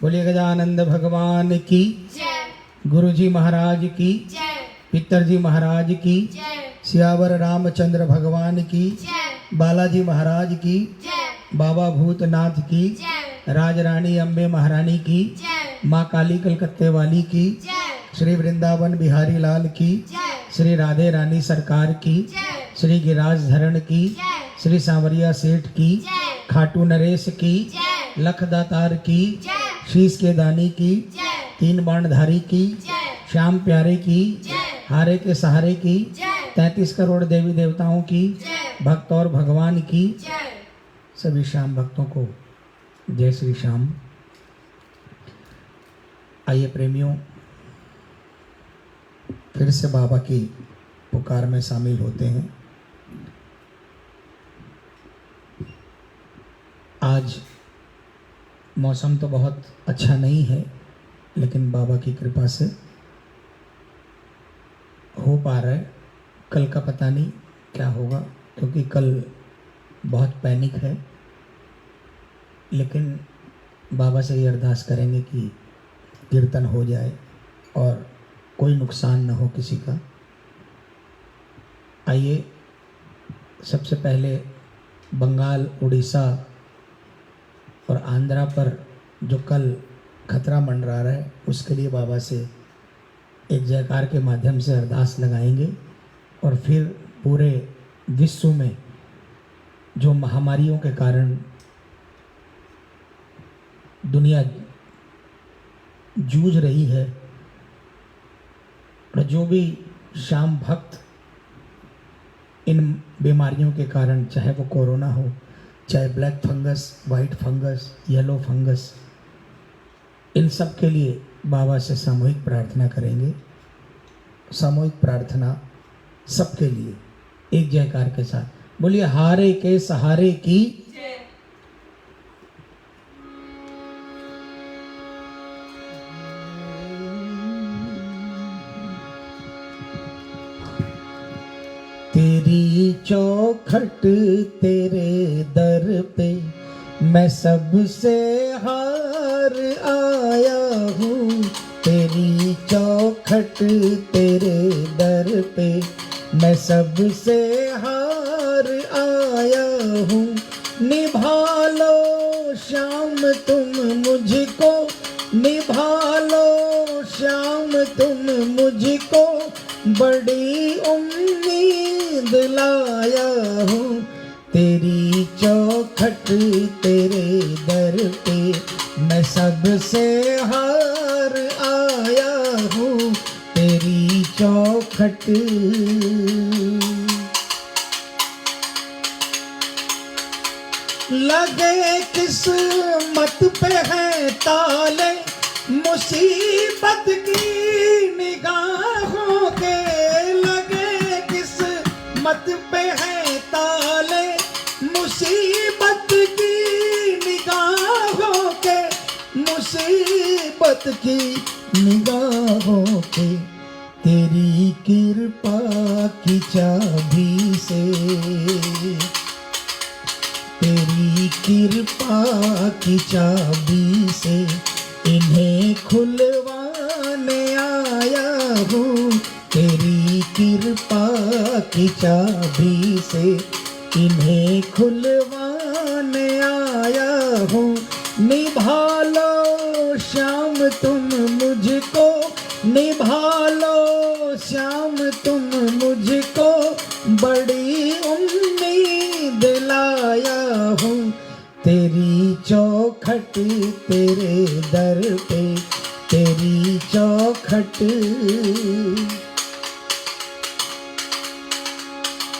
बोलिए गजानंद भगवान की जय। गुरु जी महाराज की जय। पितर जी महाराज की जय। सियावर रामचंद्र भगवान की जय। बालाजी महाराज की जय। बाबा भूतनाथ की जय। राज रानी अम्बे महारानी की जय। माँ काली कलकत्ते वाली की जय। श्री वृंदावन बिहारी लाल की जय। श्री राधे रानी सरकार की जय। श्री गिरिराज धरण की जय। श्री सांवरिया सेठ की जय। खाटू नरेश की जय। लखदातार की जय। शीश के दानी की जय। तीन बाणधारी की जय। श्याम प्यारे की जय। हारे के सहारे की जय। 33 करोड़ देवी देवताओं की जय। भक्त और भगवान की जय। सभी श्याम भक्तों को जय श्री श्याम। आइए प्रेमियों, फिर से बाबा की पुकार में शामिल होते हैं। आज मौसम तो बहुत अच्छा नहीं है, लेकिन बाबा की कृपा से हो पा रहा है। कल का पता नहीं क्या होगा, क्योंकि कल बहुत पैनिक है, लेकिन बाबा से ये अरदास करेंगे कि कीर्तन हो जाए और कोई नुकसान न हो किसी का। आइए सबसे पहले बंगाल, उड़ीसा और आंध्रा पर जो कल खतरा मंडरा रहा है, उसके लिए बाबा से एक जयकार के माध्यम से अरदास लगाएंगे। और फिर पूरे विश्व में जो महामारियों के कारण दुनिया जूझ रही है, और जो भी श्याम भक्त इन बीमारियों के कारण, चाहे वो कोरोना हो, चाहे black fungus, white fungus, yellow fungus, इन सब के लिए बाबा से सामूहिक प्रार्थना करेंगे। सामूहिक प्रार्थना सबके लिए एक जयकार के साथ। बोलिए हारे के सहारे की जय। तेरी चौखट तेरे दर पे मैं सबसे हार आया हूँ। तेरी चौखट तेरे दर पे मैं सबसे हार आया हूँ। निभा लो श्याम तुम मुझको, निभा लो श्याम तुम मुझको, बड़ी उम्मीद लाया हूँ। तेरी चौखट तेरे दर पे मैं सबसे हार आया हूँ। तेरी चौखट लगे किस्मत पे है ताले, मुसीबत की निगाहों के लगे किस्मत पे है ताले, मुसीबत की निगाहों के, मुसीबत की निगाहों के। तेरी कृपा की चाबी से, तेरी कृपा की चाबी से इन्हें खुलवाने आया हूँ। तेरी कृपा की चाबी से इन्हें खुलवाने आया हूँ। निभा लो श्याम तुम मुझको, निभा लो श्याम तुम मुझको, बड़ी उम्मीद लाया हूँ। तेरी चौखट तेरे दर पे, तेरी चौखट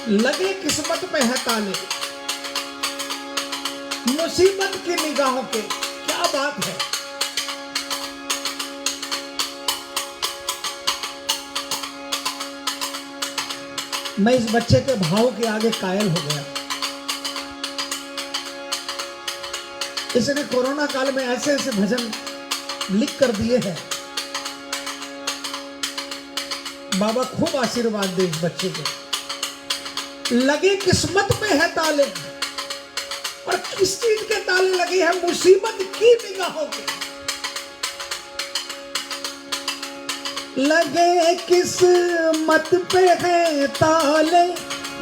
लगे किस्मत पे है ताले, मुसीबत की निगाहों के। क्या बात है। मैं इस बच्चे के भाव के आगे कायल हो गया। इसने कोरोना काल में ऐसे ऐसे भजन लिख कर दिए हैं। बाबा खूब आशीर्वाद दे इस बच्चे को। लगे किस्मत पे है ताले, और किस चीज के ताले लगे हैं? मुसीबत की निगाहों के। लगे किस्मत पे है ताले,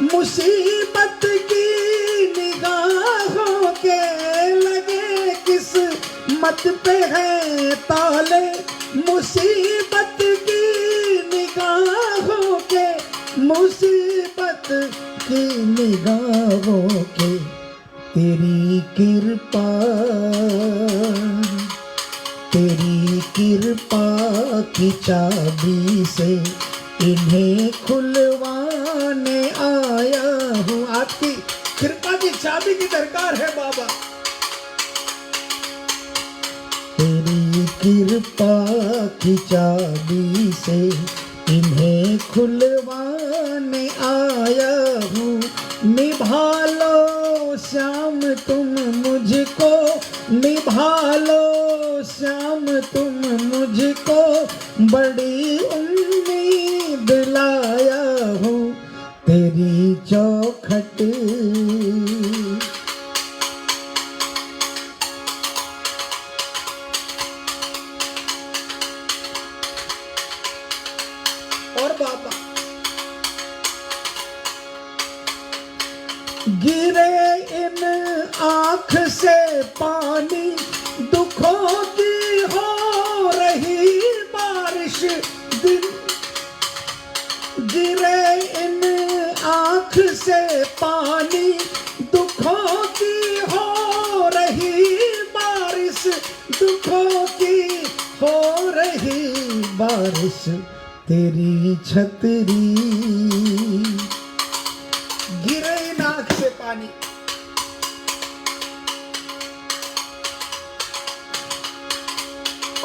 मुसीबत की निगाहों के। लगे किस्मत पे है ताले, मुसीबत की निगाहों के, मुसीबत की निगाहों के। तेरी कृपा, तेरी कृपा की चाबी से इन्हें खुलवाने आया हूँ। आपकी कृपा की चाबी की दरकार है बाबा। तेरी कृपा की चाबी से इन्हें खुलवाने आया हूँ। निभा लो श्याम तुम मुझको, निभा लो श्याम तुम मुझको, बड़ी उम्मीद लाया हूँ तेरी चौखट। और बाबा गिरे इन आँख से पानी, दुखों की हो रही बारिश दिन। गिरे इन आँख से पानी, दुखों की हो रही बारिश, दुखों की हो रही बारिश। तेरी छतरी, गिरे इन आँख से पानी,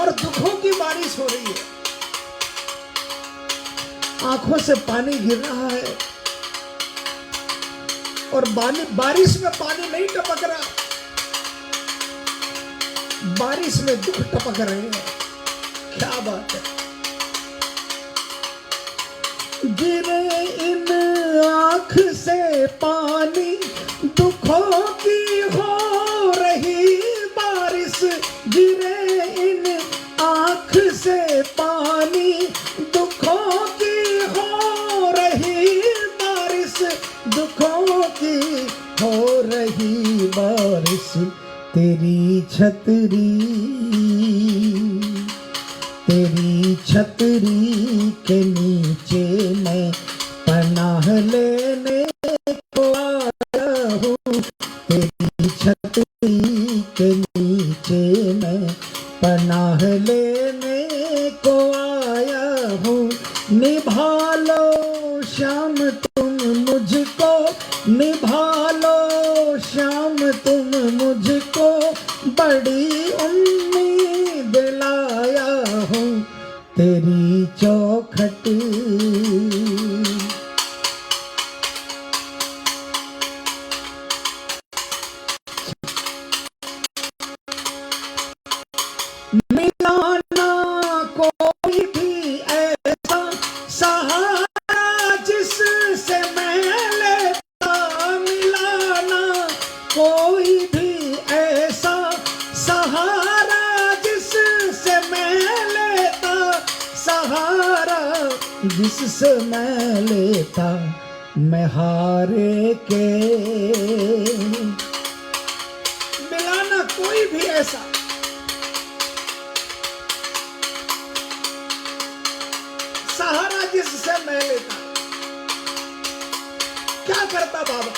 और दुखों की बारिश हो रही है। आंखों से पानी गिर रहा है और बारिश में पानी नहीं टपक रहा, बारिश में दुख टपक रहे हैं। क्या बात है। गिरे इन आँख से पानी, दुखों की हो रही बारिश। गिरे इन आँख से पानी, दुखों की हो रही बारिश, दुखों की हो रही बारिश। तेरी छतरी, तेरी छतरी के नीचे मैं पनाह लेने को आया हूँ। तेरी छतरी के नीचे मैं पनाह लेने को आया हूँ। निभा लो श्याम तुम मुझको, निभा लो श्याम तुम मुझको, बड़ी उम्मीद लाया हूँ तेरी चौखट। मिलाना कोई भी ऐसा सहारा जिससे मैं लेता, मिलाना कोई भी ऐसा सहारा जिससे मैं लेता, सहारा जिससे मैं लेता। मैं हारे के, मिलाना कोई भी ऐसा सहारा जिससे मैं लेता। क्या करता बाबा।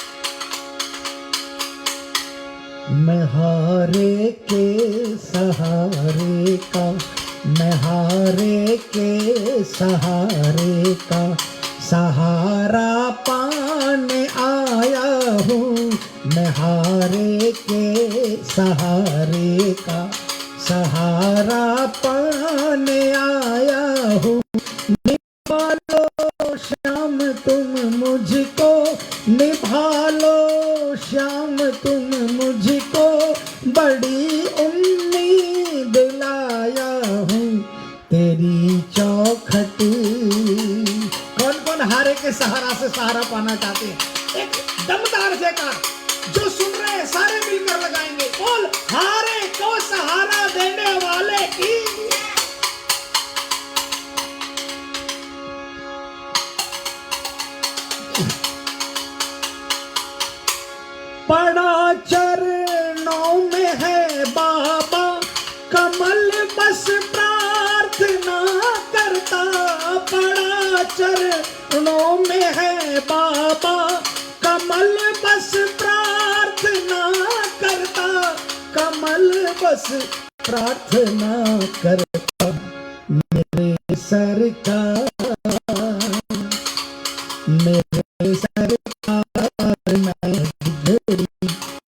मैं हारे के सहारे का, मैं हारे के सहारे का सहारा पाने आया हूँ। मैं हारे के सहारे का सहारा पाने आया हूँ। निभा लो श्याम तुम मुझको, निभा लो श्याम तुम मुझको, बड़ी उम्मीद लाया हूँ तेरी चौखट। कौन कौन हारे के सहारा से सहारा पाना चाहते हैं? एक दमदार जयकार जो सुन रहे हैं सारे मिलकर लगाएंगे। बोल हारे को सहारा देने वाले की। पड़ा चरणों में है बाबा, कमल बस प्रार्थना करता। पड़ा चरणों में है बाबा, कमल बस प्रार्थना करता। कमल बस प्रार्थना करता। मेरे सरकार, मेरे सरकार मैं बिगड़ी,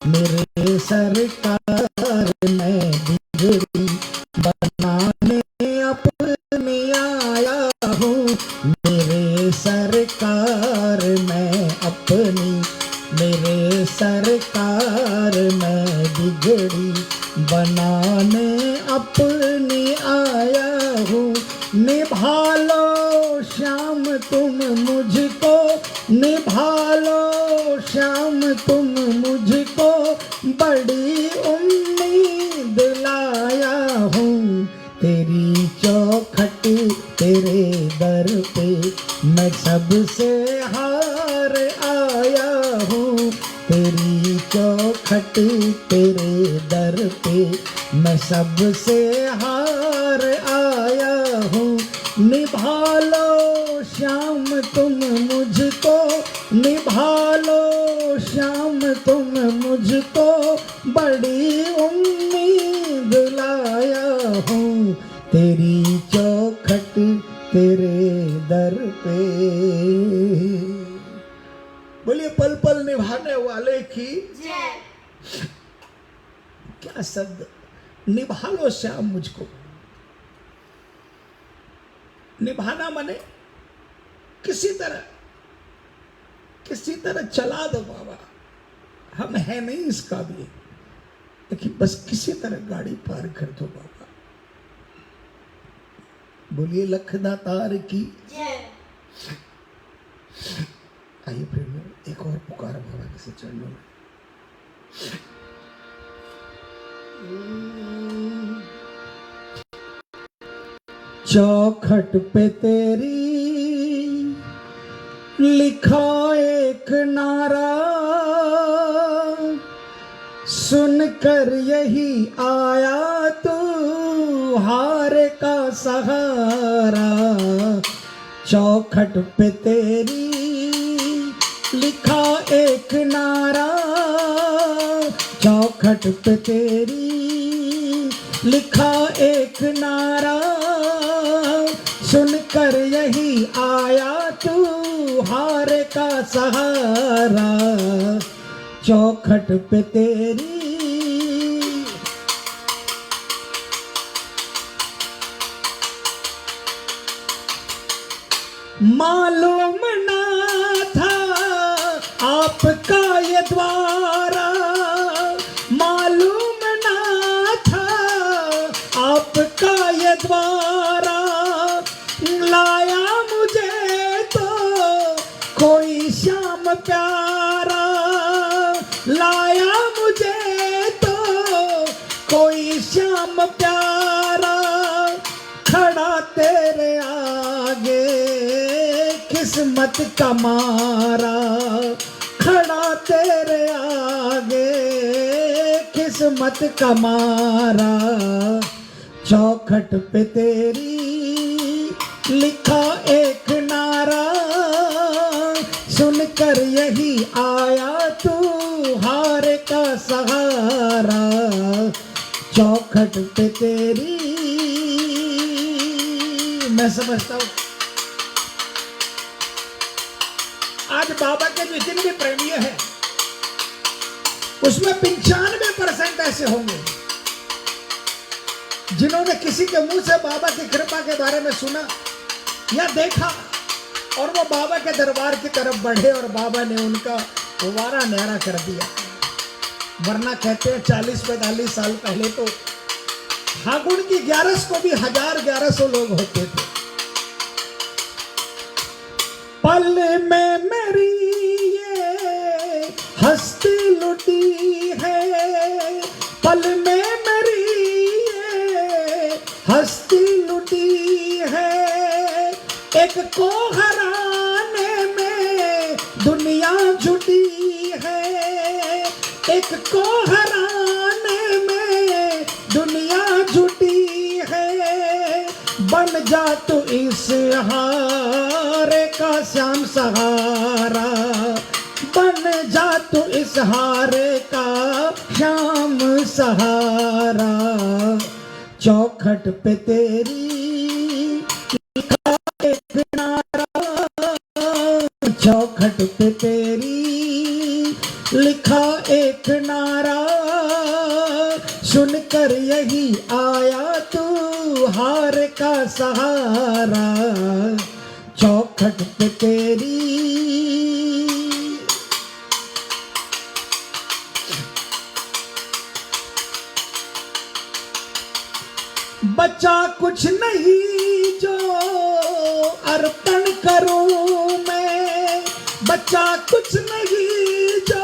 मेरे सरकार मैं बिगड़ी, बनाने अपने आया हूँ। मेरे सरकार मैं अपनी, मेरे सरकार मैं बिगड़ी, बनाने अपनी आया हूँ। निभा लो श्याम तुम मुझको, निभा लो श्याम तुम मुझको, बड़ी उम्मीद लाया हूँ। तेरी चौखट तेरे दर पे मैं सबसे हार आया हूँ। तेरी चौखट तेरे दर पे मैं सबसे हार आया हूँ। निभा लो श्याम तुम मुझको, निभा लो श्याम तुम मुझको, बड़ी उम्मीद लाया हूँ। तेरी चौखट तेरे दर पे। बोलिए पल पल निभाने वाले की जय। क्या शब्द, निभा लो श्याम मुझको। निभाना माने किसी तरह चला दो बाबा, हम है नहीं इस काबिल, लेकिन बस किसी तरह गाड़ी पार कर दो बाबा। बोलिए लखदातार की जय। आइए प्रेमियों, एक और पुकार बाबा के चरणों में। चौखट पे तेरी लिखा एक नारा, सुनकर यही आया तू हार का सहारा। चौखट पे तेरी लिखा एक नारा, चौखट पे तेरी लिखा एक नारा, सुनकर यही आया तू हार का सहारा। चौखट पे तेरी मालूम ना था आपका ये द्वारा, मालूम ना था आपका ये द्वारा। लाया मुझे तो कोई श्याम प्यारा, लाया मुझे तो कोई श्याम प्यारा। खड़ा तेरे आगे किस्मत का मारा, खड़ा तेरे आगे किस्मत का मारा। चौखट पे तेरी लिखा एक नारा, सुनकर यही आया तू हार का सहारा। चौखट पे तेरी मैं समझता हूं आज बाबा के जितने भी प्रेमी हैं उसमें 95% ऐसे होंगे जिन्होंने किसी के मुंह से बाबा की कृपा के बारे में सुना या देखा और वो बाबा के दरबार की तरफ बढ़े और बाबा ने उनका दोबारा न्यारा कर दिया। वरना कहते हैं 40-45 साल पहले तो फागुन की 11 को भी 1000-1100 लोग होते थे। पल में मेरी ये हस्ती लुटी है, पल में मेरी ये हस्ती लुटी है। एक को हराने में दुनिया जुटी है, एक को हराने में दुनिया जुटी है, बन जा तू इस हारे का श्याम सहारा, बन जा तू इस हारे का श्याम सहारा। चौखट पे तेरी लिखा एक नारा, चौखट पे तेरी लिखा एक नारा, सुनकर यही आया तू हार का सहारा। चौखट पे तेरी बचा कुछ नहीं जो अर्पण करूं मैं, बचा कुछ नहीं जो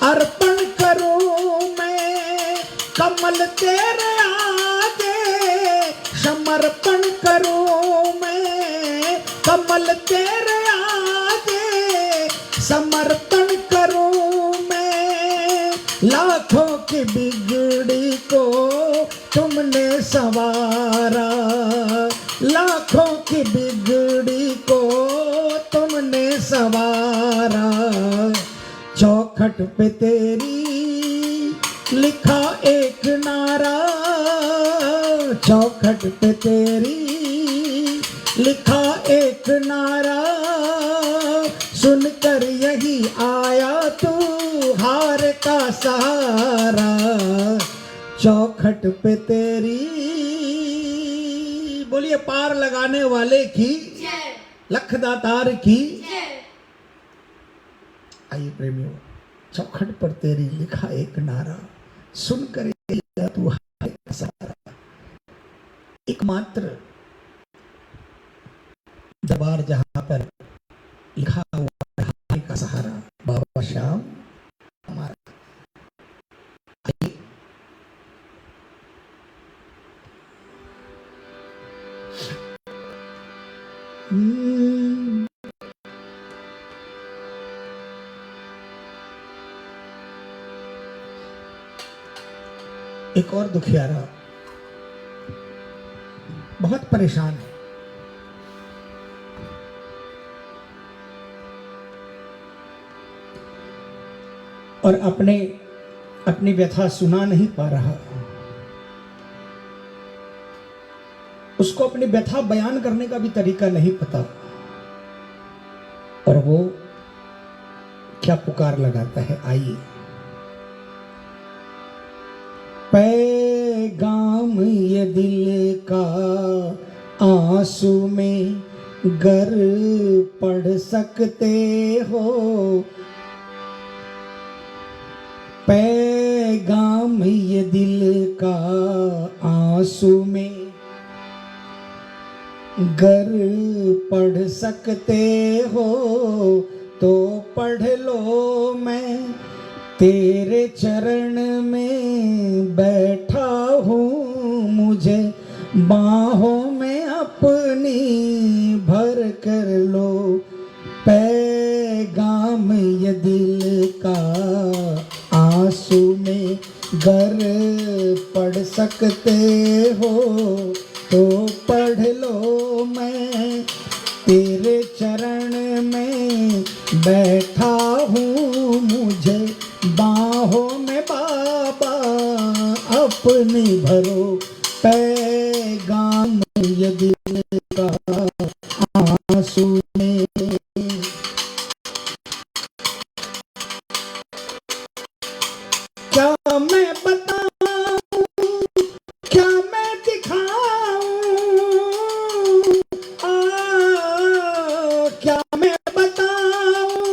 अर्पण करूं मैं, कमल तेरे आगे समर्पण करूं मैं, कमल तेरे आगे समर्पण करूं मैं। लाखों की बिगड़ी को तुमने संवारा, लाखों की बिगड़ी को तुमने संवारा। चौखट पे तेरी लिखा एक नारा, चौखट पे तेरी लिखा एक नारा, सुनकर यही आया तू हार का सहारा। चौखट पे तेरी। बोलिए पार लगाने वाले की, लख दातार की। आइए प्रेमियों, चौखट पर तेरी लिखा एक नारा, सुनकर तू हार का सहारा। एकमात्र दरबार जहां पर लिखा हुआ हार का सहारा बाबा श्याम हमारा। एक और दुखियारा बहुत परेशान है, और अपनी व्यथा सुना नहीं पा रहा। उसको अपनी व्यथा बयान करने का भी तरीका नहीं पता, और वो क्या पुकार लगाता है। आइए। पैगाम ये दिल का आंसू में गर पढ़ सकते हो, पैगाम ये दिल का आंसू में गर पढ़ सकते हो तो पढ़ लो। मैं तेरे चरण में बैठा हूँ, मुझे बाहों में अपनी भर कर लो। पैगाम ये दिल का आंसू में गर पढ़ सकते हो तो पढ़ लो। मैं तेरे चरण में बैठा हूँ, मुझे बाहों में बाबा अपनी भरो। पैगाम ये दिल का आंसू में। क्या मैं बताऊं, क्या मैं दिखाऊं, क्या मैं बताऊं,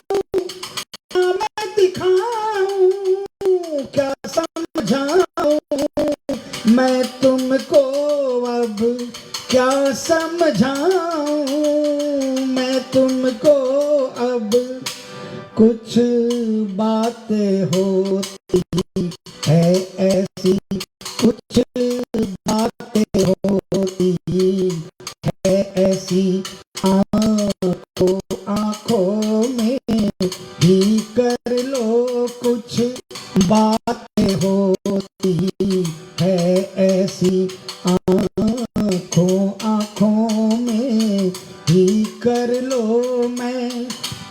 क्या मैं दिखाऊं, क्या समझाऊं मैं तुमको अब, क्या समझाऊं मैं तुमको अब। कुछ बातें होती है ऐसी, कुछ बातें होती है ऐसी, आंखों में भी कर लो कुछ है ऐसी आँखों आँखों में ही कर लो। मैं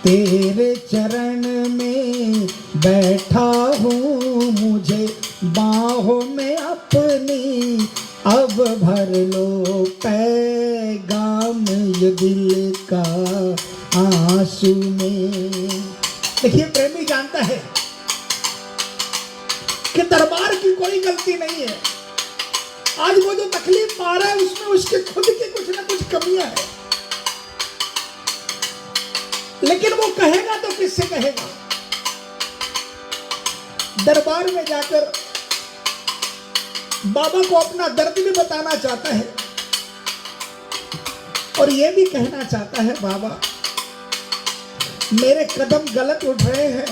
तेरे चरण में बैठा हूँ, मुझे बाहों में अपनी अब भर लो। पैगाम ये दिल का आंसू में। देखिए, प्रेमी जानता है कि दरबार की कोई गलती नहीं है। आज वो जो तकलीफ पा रहा है उसमें उसके खुद की कुछ ना कुछ कमियां है, लेकिन वो कहेगा तो किससे कहेगा? दरबार में जाकर बाबा को अपना दर्द भी बताना चाहता है और ये भी कहना चाहता है, बाबा मेरे कदम गलत उठ रहे हैं,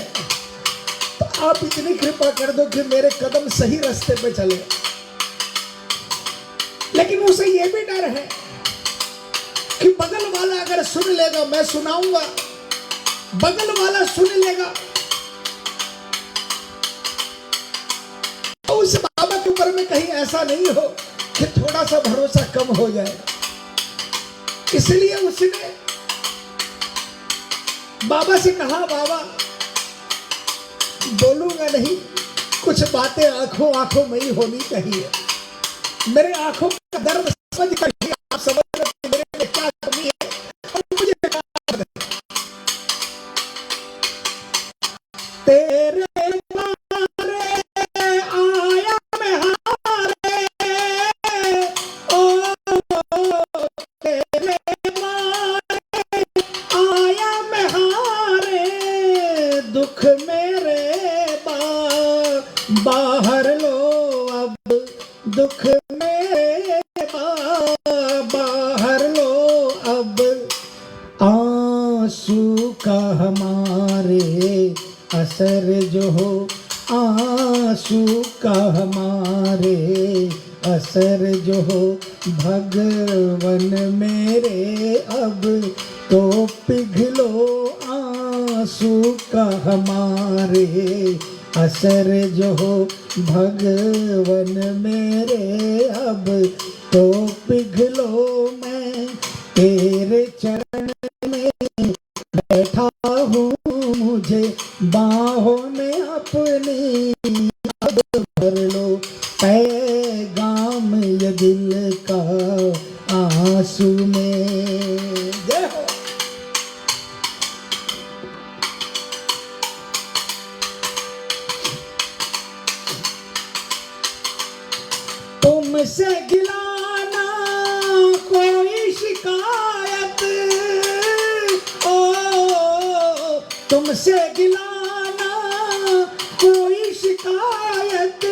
तो आप इतनी कृपा कर दो कि मेरे कदम सही रास्ते पे चले। लेकिन उसे ये भी डर है कि बगल वाला अगर सुन लेगा, मैं सुनाऊंगा, बगल वाला सुन लेगा तो उस बाबा के ऊपर में कहीं ऐसा नहीं हो कि थोड़ा सा भरोसा कम हो जाए। इसलिए उसने बाबा से कहा, बाबा बोलूंगा नहीं, कुछ बातें आंखों आंखों में ही होनी चाहिए। मेरे आंखों का दर्द समझ कर आप समझ रहे मेरे में क्या कमी है और मुझे तेरे बारे आया मैं हारे, ओ तेरे बारे आया मैं हारे, दुख मेरे बाहर लो अब, दुख मेरे बाहर लो अब। आंसू का हमारे असर जो हो, आंसू का हमारे असर जो हो, भगवन मेरे अब तो पिघलो। आंसू का हमारे असर जो हो, भगवन मेरे अब तो पिघलो। मैं तेरे चरण में बैठा हूँ, मुझे बाहों में अपनी अब भर लो। पैगाम ये दिल का आंसू में। जय हो। तुमसे गिलाना कोई शिकायत, ओ तुमसे गिलाना कोई शिकायत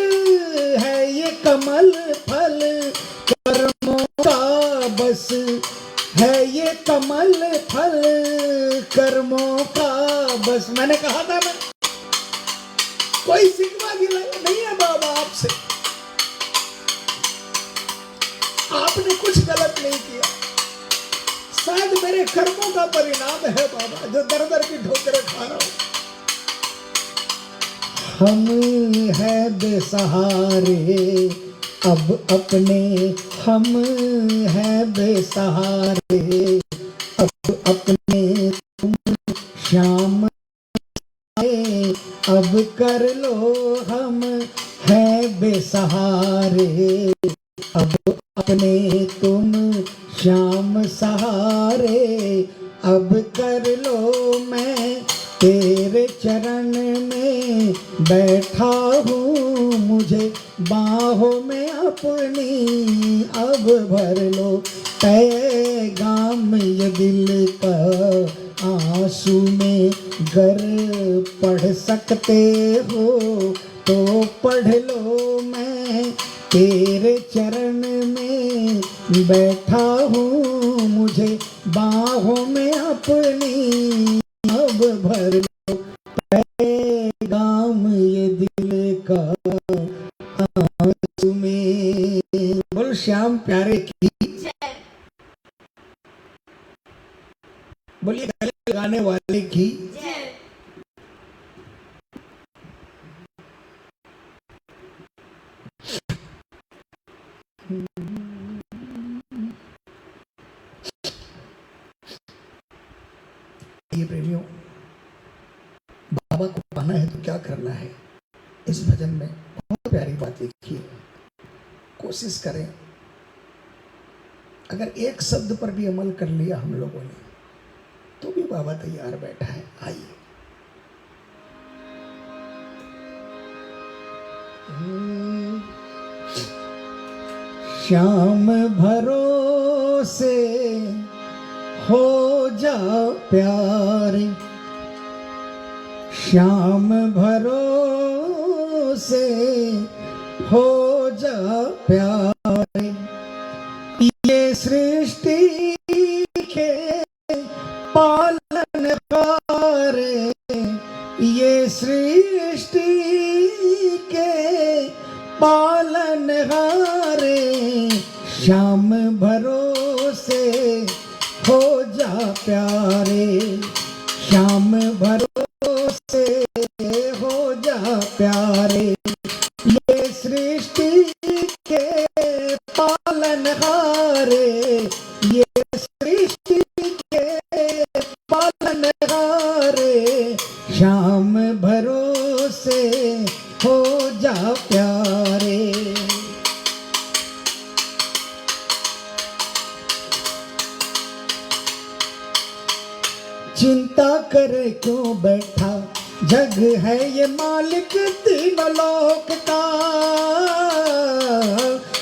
है, ये कमल फल कर्मों का बस है, ये कमल फल कर्मों का बस। मैंने कहा था ना, कोई शिकवा गिला नहीं है बाबा आपसे, आपने कुछ गलत नहीं किया, शायद मेरे कर्मों का परिणाम है बाबा जो दर दर की ठोकरें खा रहा हूं। हम है बेसहारे अब अपने, हम है बेसहारे अब अपने, तुम शाम आए अब कर लो। हम है बेसहारे अब अपने, तुम शाम सहारे अब कर लो। मैं तेरे चरण में बैठा हूँ, मुझे बाहों में अपनी अब भर लो। पैगाम ये दिल का आंसू में गर पढ़ सकते हो तो पढ़ लो। मैं तेरे चरण में बैठा हूँ, मुझे बाहों में अपनी अब भर लो। पैगाम ये दिल का आंसू में। बोल श्याम प्यारे की, बोलिए गले लगाने वाले की। ये प्रेमियों, बाबा को पाना है तो क्या करना है, इस भजन में बहुत प्यारी बात लिखी है। कोशिश करें, अगर एक शब्द पर भी अमल कर लिया हम लोगों ने तो भी बाबा तैयार बैठा है। आइए। श्याम भरोसे हो जा प्यारे, श्याम भरोसे हो जा प्यारे, ये सृष्टि के पालनहारे, ये सृष्टि के पालनहारे, श्याम भरोसे हो जा प्यारे, श्याम भरोसे हो जा प्यारे, ये सृष्टि के पालनहारे, ये सृष्टि के पालनहारे, श्याम भरोसे हो जा प्यारे। चिंता करे क्यों बैठा, जग है ये मालिक तीनों लोक का,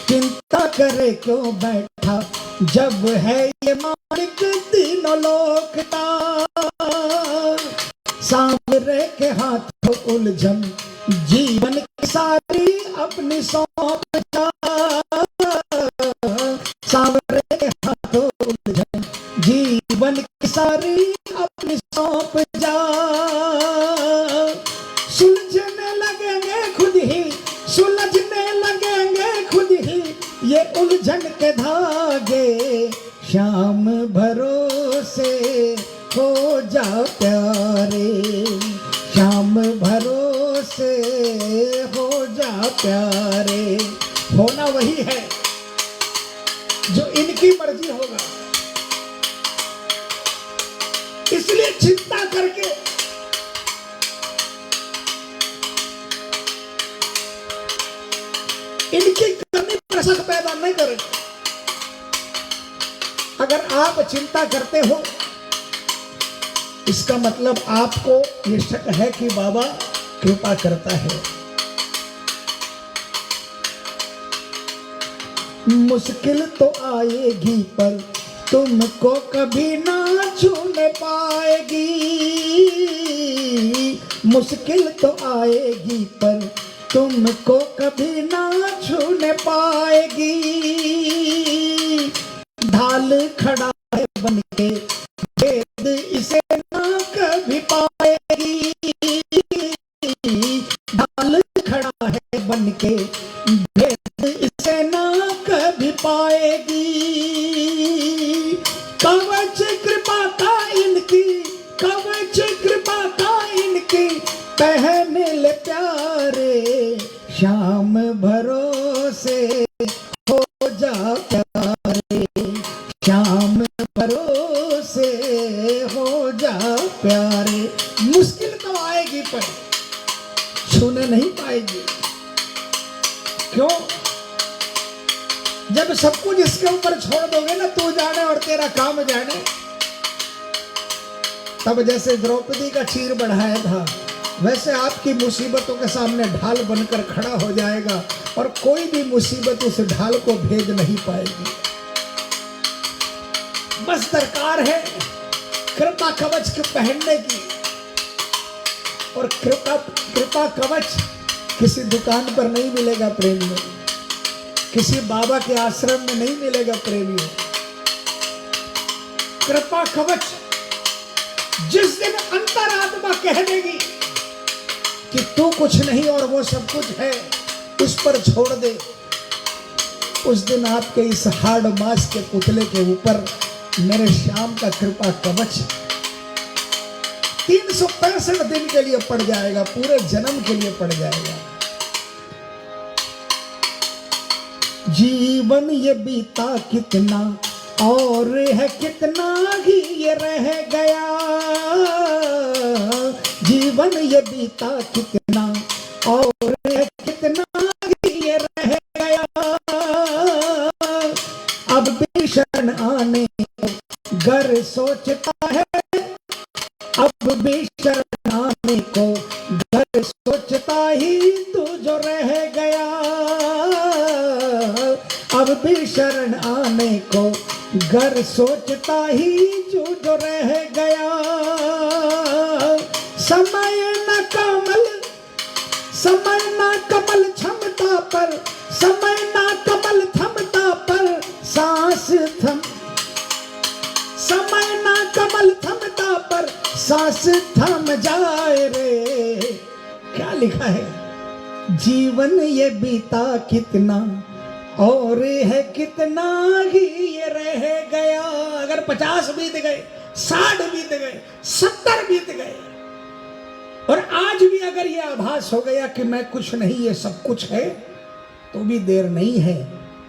चिंता करे क्यों बैठा, जब है ये मालिक तीनों लोक का, सांवरे के हाथों उलझन जीवन की सारी अपनी सौंप जा, सांवरे के हाथों उलझन जीवन की सारी अपनी सौंप जा, सुलझने लगेंगे खुद ही, सुलझने लगेंगे खुद ही ये उलझन के धागे, श्याम भरोसे हो जा प्यारे, श्याम भरोसे हो जा प्यारे। होना वही है जो इनकी मर्जी होगा, इसलिए चिंता करके इनकी करनी पर शक पैदा नहीं करें। अगर आप चिंता करते हो इसका मतलब आपको ये शक है कि बाबा कृपा करता है। मुश्किल तो आएगी पर तुमको कभी ना छूने पाएगी, मुश्किल तो आएगी पर तुमको कभी ना छूने पाएगी, ढाल खड़ा है बनके भेद इसे ना कभी पाएगी, ढाल खड़ा है बनके भेद इसे ना कभी पाएगी, कवच कृपा का इनकी, कवच कृपा का इनकी पहने ले प्यारे, श्याम भरोसे हो जा प्यारे, श्याम भरोसे हो जा प्यारे। मुश्किल तो आएगी पर छूने नहीं पाएगी। क्यों? जब सब कुछ इसके ऊपर छोड़ दोगे ना, तू जाने और तेरा काम जाने, तब जैसे द्रौपदी का चीर बढ़ाया था वैसे आपकी मुसीबतों के सामने ढाल बनकर खड़ा हो जाएगा और कोई भी मुसीबत उस ढाल को भेद नहीं पाएगी। बस दरकार है कृपा कवच के पहनने की, और कृपा कवच किसी दुकान पर नहीं मिलेगा प्रेमियों, किसी बाबा के आश्रम में नहीं मिलेगा प्रेमियों। कृपा कवच जिस दिन अंतरात्मा कह देगी कि तू कुछ नहीं और वो सब कुछ है, उस पर छोड़ दे, उस दिन आपके इस हार्ड मास के पुतले के ऊपर मेरे श्याम का कृपा कवच 365 दिन के लिए पड़ जाएगा, पूरे जन्म के लिए पड़ जाएगा। जीवन ये बीता कितना और है कितना ही ये रह गया, जीवन ये बीता कितना और है कितना ही ये रह गया। अब भी शरण आने को घर सोचता है, अब भी शरण आने को घर सोचता ही तू जो रह गया। अब भी शरण आने को घर सोचता ही जो रह गया। समय न कमल, समय न कमल क्षमता पर, समय न कमल थमता पर सांस थम, समय न कमल थमता पर सांस थम जाए रे। क्या लिखा है? जीवन ये बीता कितना और है कितना ही ये रह गया। अगर 50 बीत गए, 60 बीत गए, 70 बीत गए, और आज भी अगर ये आभास हो गया कि मैं कुछ नहीं ये सब कुछ है, तो भी देर नहीं है।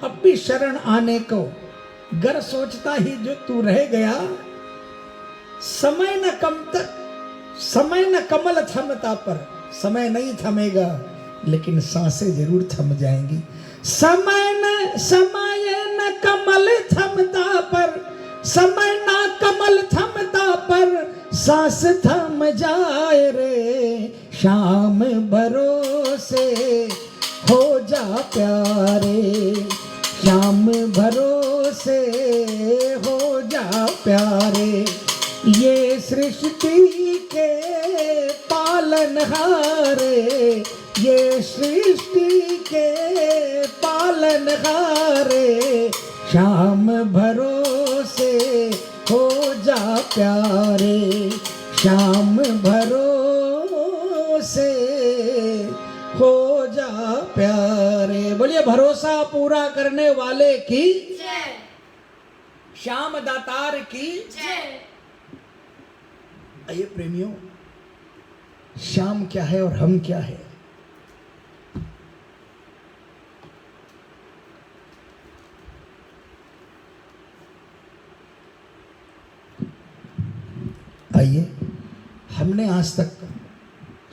अब भी शरण आने को घर सोचता ही जो तू रह गया। समय न समय न कमल थमता पर, समय नहीं थमेगा लेकिन सांसें जरूर थम जाएंगी। समय न कमल थमता पर, समय न कमल थमता पर सांस थम जाए रे। शाम भरोसे हो जा प्यारे, शाम भरोसे हो जा प्यारे। ये सृष्टि के पालनहारे, ये सृष्टि के पालनहारे। शाम भरोसे हो जा प्यारे, शाम भरोसे हो जा प्यारे। बोलिए भरोसा पूरा करने वाले की जय, श्याम दातार की जय। आइए प्रेमियों, श्याम क्या है और हम क्या है? आइए, हमने आज तक,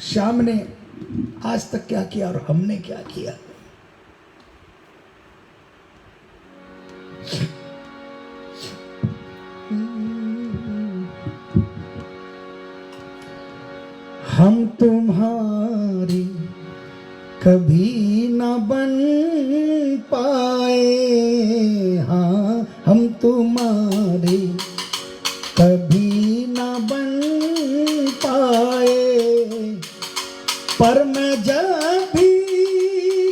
श्याम ने आज तक क्या किया और हमने क्या किया? हम तुम्हारी कभी न बन पाए, हाँ हम तुम्हारी कभी न बन पाए। पर मैं जब भी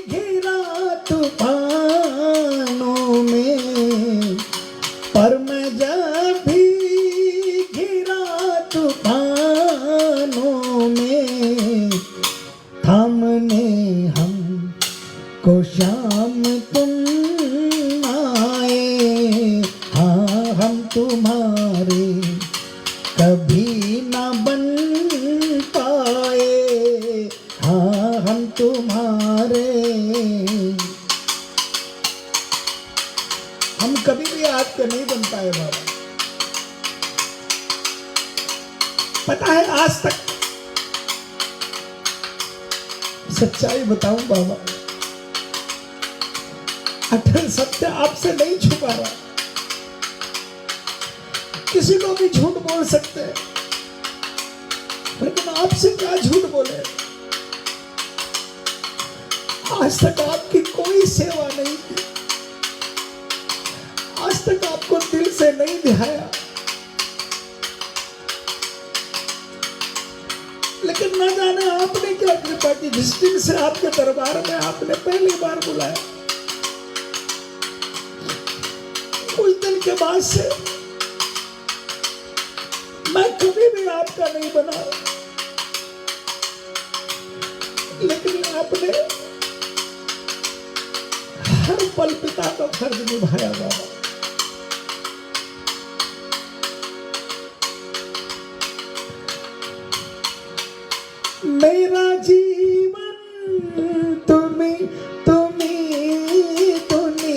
घिरा तूफानों में, पर मैं जब भी घिरा तूफानों में, थामने हम को शाम तुम आए। हाँ हम तुम्हारे कभी ना बन पाए, हाँ हम तुम्हारे, हम कभी भी आपके नहीं बन पाए बाबा। पता है आज तक सच्चाई बताऊं बाबा, अटल सत्य आपसे नहीं छुपा रहा। किसी को भी झूठ बोल सकते हैं, लेकिन आपसे क्या झूठ बोले। आज तक आपकी कोई सेवा नहीं की, आज तक आपको दिल से नहीं दिखाया, लेकिन न जाने आपने क्या कृपा की। जिस दिन से आपके दरबार में आपने पहली बार बुलाया, उस दिन के बाद से मैं कभी भी आपका नहीं बना, लेकिन आपने हर पल पिता का फर्ज निभाया बाबा। मेरा जीवन तुम्हें तुम्हें दुनिया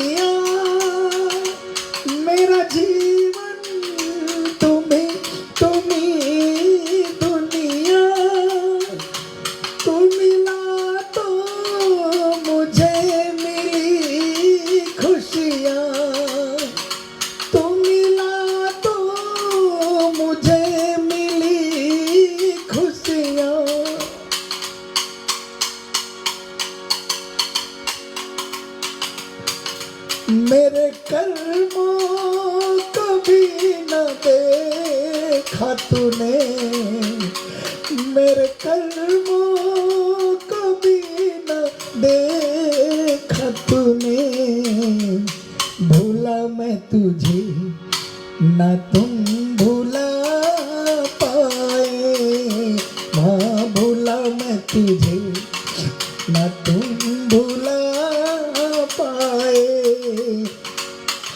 मेरे कर्मों को भी न देखा तूने, मेरे कर्मों को भी न देखा तूने। भूला मैं तुझे न तुम भूला पाए, हाँ भूला मैं तुझे न तुम भूला पाए।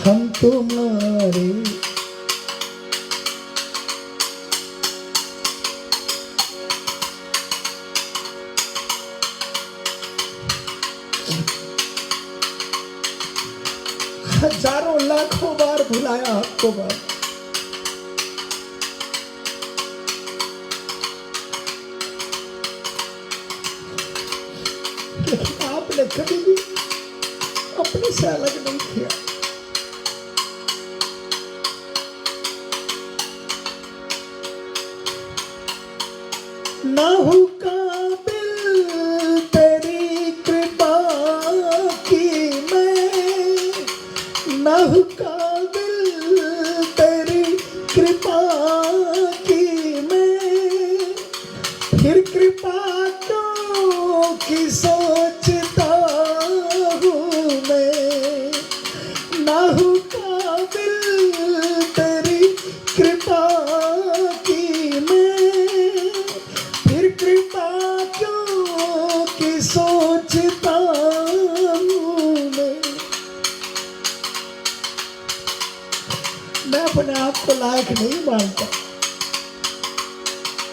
हम तुम्हारे हजारों लाखों बार भुलाया आपको बार, लेकिन आपने कभी भी अपने से अलग नहीं किया। ना हूँ काबिल तेरी कृपा की मैं, ना हूँ काबिल तेरी कृपा की मैं, फिर कृपा तो की सोचता हूँ मैं। ना हूँ काबिल तेरी कृपा की मैं, फिर कृपा क्यों की सोचता हूँ मैं अपने आप को लायक नहीं मानता,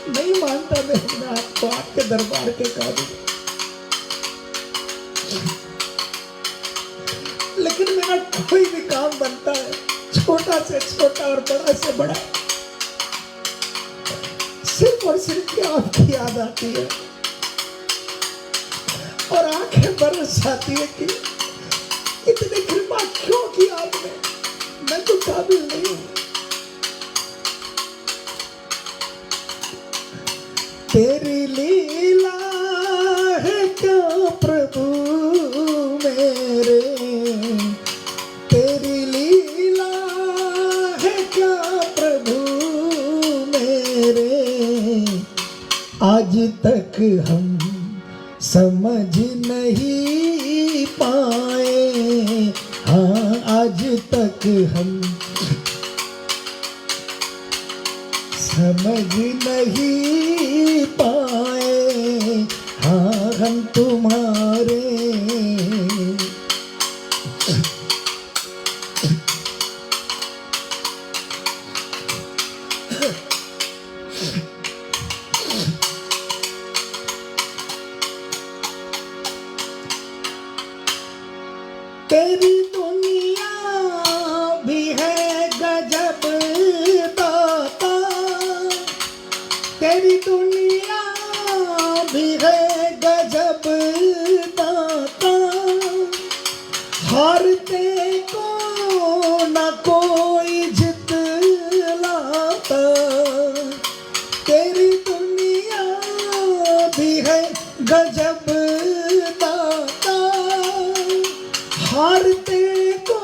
नहीं मानता मैं अपने आप को आपके दरबार के काबिल। लेकिन मेरा कोई भी काम बनता है, छोटा से छोटा और बड़ा से बड़ा, सिर्फ और सिर्फ आपकी याद आती है और आंखें बरस जाती है कि इतनी कृपा क्यों की आपने, मैं तो काबिल नहीं हूं। तेरी लीला है क्या प्रभु मेरे, तेरी लीला है क्या प्रभु मेरे। आज तक हम समझ नहीं पाए, हाँ आज तक हम समझ नहीं पाए, हाँ हम तुम्हारे। तेरी दुनिया भी है गजब दाता, तेरी दुनिया भी है गजब दाता। हारते को न कोई जितलाता, तेरी दुनिया भी है गजब दाता। हारते को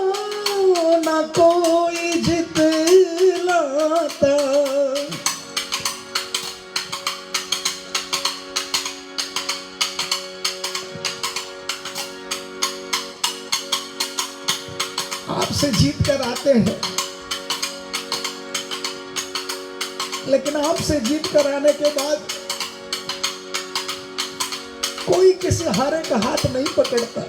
न कोई जितलाता। आपसे जीत कर आते हैं, लेकिन आपसे जीत कर आने के बाद कोई किसी हारे का हाथ नहीं पकड़ता।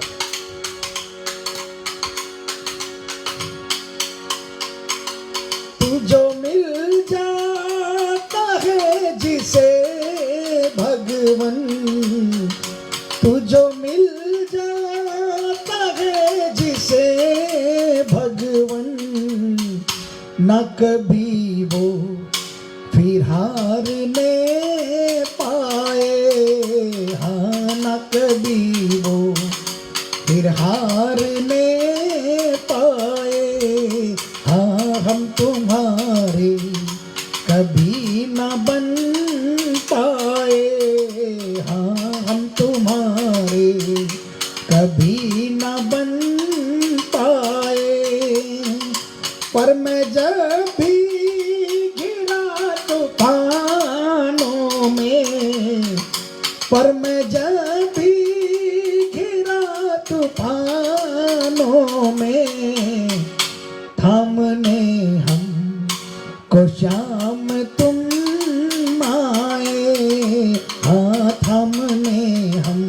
तू जो मिल जाता है जिसे भगवन, तू जो मिल जाता है जिसे भगवन, न कभी वो फिर हारने पाए, हाँ न कभी वो फिर हारने पाए। हाँ हम तुम्हारे कभी न बन पाए, हाँ हम तुम्हारे कभी न बन पाए। पर मैं जब भी घिरा तूफानों में, पर मैं जब भी घिरा तूफानों में, थामने हम को शाम तुम आए, हाँ थामने हम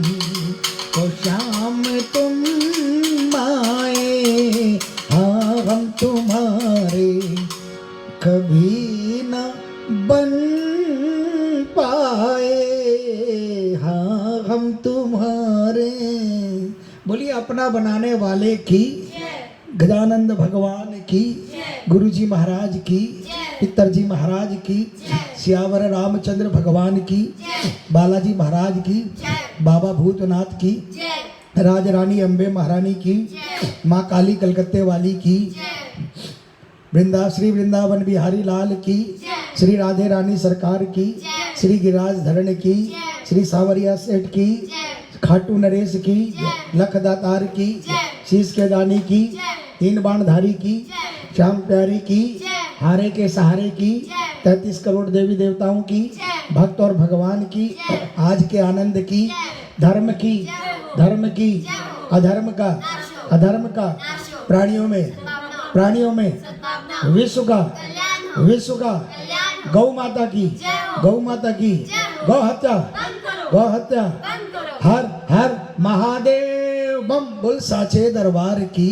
को शाम तुम आए, हाँ हम तुम्हारे कभी न बन पाए, हाँ हम तुम्हारे। बोलिए अपना बनाने वाले की, गजानंद भगवान की, गुरुजी महाराज की, पितरजी महाराज की, सियावर रामचंद्र भगवान की, बालाजी महाराज की, बाबा भूतनाथ की, राज रानी अम्बे महारानी की, माँ काली कलकत्ते वाली की, श्री वृंदावन बिहारी लाल की, श्री राधे रानी सरकार की, श्री गिरिराज धरण की, श्री सावरिया सेठ की, खाटू नरेश की, लखदातार की, शीश के दानी की, तीन बाणधारी की, श्याम प्यारी की, हारे के सहारे की, 33 करोड़ देवी देवताओं की, भक्त और भगवान की, आज के आनंद की, धर्म की, अधर्म का, प्राणियों में विश्व का, गौ माता की, गौ हत्या, हर हर महादेव बम बोल साचे दरबार की।